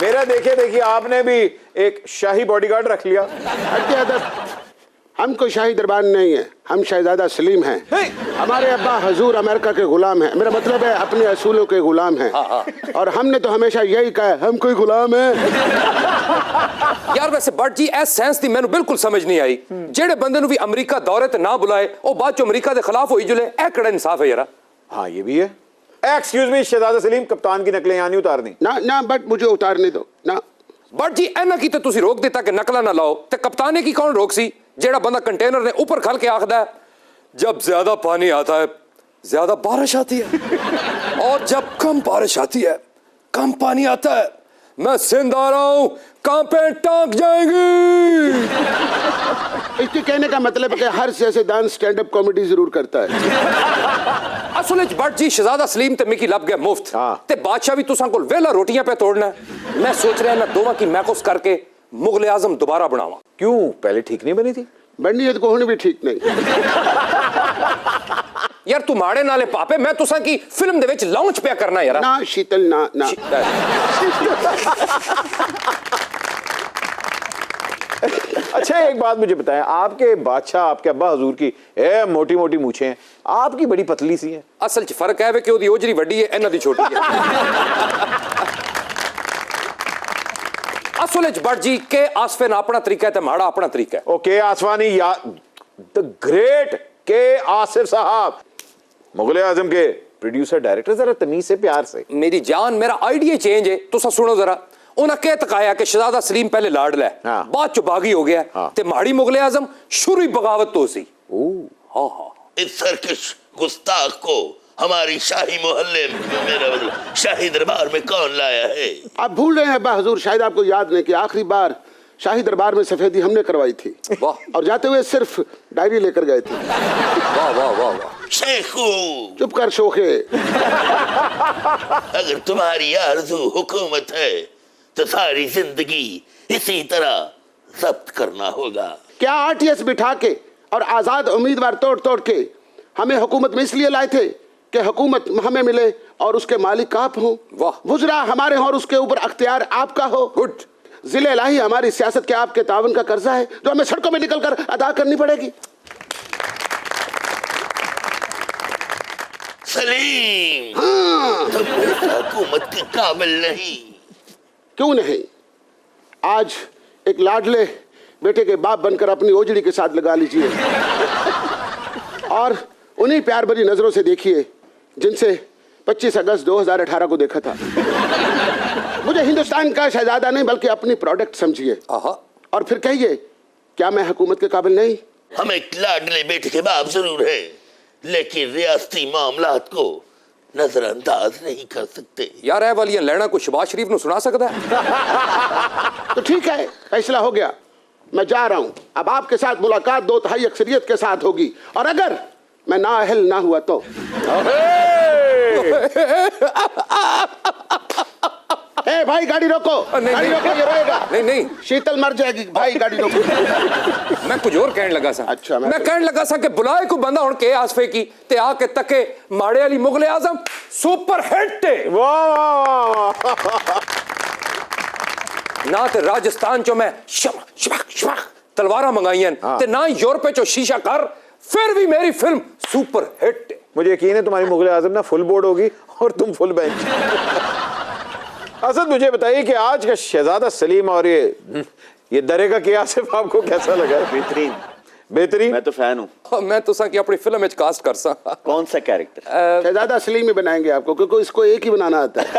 मेरा देखिए आपने भी एक शाही बॉडीगार्ड रख लिया। हम कोई शाही दरबार नहीं है, हम शहजादा सलीम हैं। हमारे अब्बा हजूर अमेरिका के गुलाम हैं, मेरा मतलब है अपने असूलों के गुलाम हैं। और हमने तो हमेशा यही कहा हम कोई गुलाम हैं। यार वैसे बट जी एस सेंस दी मैंने बिल्कुल समझ नहीं आई। जेड़े बंदे नु भी अमेरिका दौरे ते ना बुलाए और बाद चो अमेरिका दे खिलाफ होई जुले, ए कड़ा इंसाफ है यार। हाँ ये भी है। एक्सक्यूज मी शहजादा सलीम, कप्तान की नकलें यहाँ नहीं उतारनी। ना ना बट मुझे उतारने दो ना। बट जी एना की तो तुसी रोक देता कि नकला ना लाओ, ते कप्ताने की कौन रोक सी? जेड़ा बंदा कंटेनर ने ऊपर खल के आखदा है जब ज्यादा पानी आता है ज्यादा बारिश आती है और जब कम बारिश आती है कम पानी आता है। मैं सिंध आ रहा हूं, कांपे टांक जाएंगी। इसके कहने का मतलब है कि हर सियासतदान स्टैंड अप कॉमेडी जरूर करता है। असल विच बट जी शहजादा सलीम ते मिकी लब गया मुफ्त ते बादशाह भी तुसां कोल वेला रोटियां पे तोड़ना है। मैं सोच रहा ना दोवां की मैकोस करके मुगल आजम दोबारा बनावा। क्यों, पहले ठीक नहीं बनी थी? बननी है तो कोई भी ठीक नहीं। यार तू माड़े नाले पापे, मैं तुसां की फिल्म दे विच लॉन्च पे करना यार। ना शीतल ना ना। अच्छा एक बात मुझे बताएं, आपके बादशाह आपके अब्बा हजूर की मोटी मोटी मूछें हैं, आपकी बड़ी पतली सी हैं। असल च फर्क है कि ओदी ओजरी वड्डी है, इन्हां दी छोटी है। असल च बट जी के आसफे ना अपना तरीका है ते माड़ा अपना तरीका है। ओके आसवानी या द ग्रेट के आसिफ साहब, मुगल आजम के प्रोड्यूसर डायरेक्टर, जरा तमीज से प्यार से। मेरी जान मेरा आइडिया चेंज है, तुसा सुनो जरा। उन्हें कह तकाया कि शहजादा सलीम पहले लाड लै, बाद चो बागी हो गया ते माड़ी मुगल आजम शुरू बगावत तो सी। इस सरकश गुस्ताख को हमारी शाही मोहल्ले में, मेरा मतलब शाही दरबार में कौन लाया है? आप भूल रहे हैं अब्बा हजूर, शायद आपको याद नहीं कि आखिरी बार शाही दरबार में सफेदी हमने करवाई थी। और जाते हुए सिर्फ डायरी लेकर गए थे। वाह वाह वाह वाह। शेखू चुप कर शोखे। अगर तुम्हारी आरज़ू हुकूमत है तो सारी जिंदगी इसी तरह जब्त करना होगा। क्या आरटीएस बिठा के और आजाद उम्मीदवार तोड़ तोड़ के हमें हुकूमत में इसलिए लाए थे कि हुकूमत हमें मिले और उसके मालिक आप हो, गुजरा हमारे हो और उसके ऊपर अख्तियार आपका हो। गुड। जिले इलाही हमारी सियासत के आपके तावन का कर्जा है जो हमें सड़कों में निकलकर अदा करनी पड़ेगी। सलीम, तुम हुकूमत के काबिल नहीं। क्यों नहीं? आज एक लाडले बेटे के बाप बनकर अपनी ओजड़ी के साथ लगा लीजिए और उन्हीं प्यार भरी नजरों से देखिए जिनसे 25 अगस्त 2018 को देखा था। मुझे हिंदुस्तान का शहजादा नहीं बल्कि अपनी प्रोडक्ट समझिए और फिर कहिए क्या मैं हुकूमत के काबिल नहीं? हम एक लाडले बेटे के बाप जरूर है लेकिन रियासती मामलात को नजरअंदाज नहीं कर सकते। यार ए वालियां लैना को शहबाज शरीफ नु सुना सकता है? तो ठीक है, फैसला हो गया, मैं जा रहा हूं। अब आपके साथ मुलाकात 2/3 अक्सरियत के साथ होगी और अगर मैं नाअहल ना हुआ तो ए भाई गाड़ी रोको। गाड़ी रोको, ये रोएगा। नहीं नहीं शीतल मर जाएगी भाई, गाड़ी रोको। मैं कुछ और कहने लगा सा। अच्छा मैं कहने लगा सा कि बुलाए को बंदा हुन के आसफे की ते आके तके माड़े वाली मुगल आजम सुपर हिट है। वाह ना ते राजस्थान चो मैं शमक तलवारा मंगाईयन ते ना यूरोप चो शीशा कर, फिर भी मेरी फिल्म सुपर हिट है। मुझे यकीन है तुम्हारी मुगल आजम ना फुल बोर्ड होगी और तुम फुल बेंच। असद मुझे बताइए कि आज का शहजादा सलीम और ये दरेगा के आसिफ आपको कैसा लगा? बेहतरीन। बेहतरीन? मैं तो फैन हूँ। मैं तो सा कि अपनी फिल्म में कास्ट कर सा। कौन सा कैरेक्टर? शहजादा सलीम ही बनाएंगे आपको क्योंकि इसको एक ही बनाना आता है।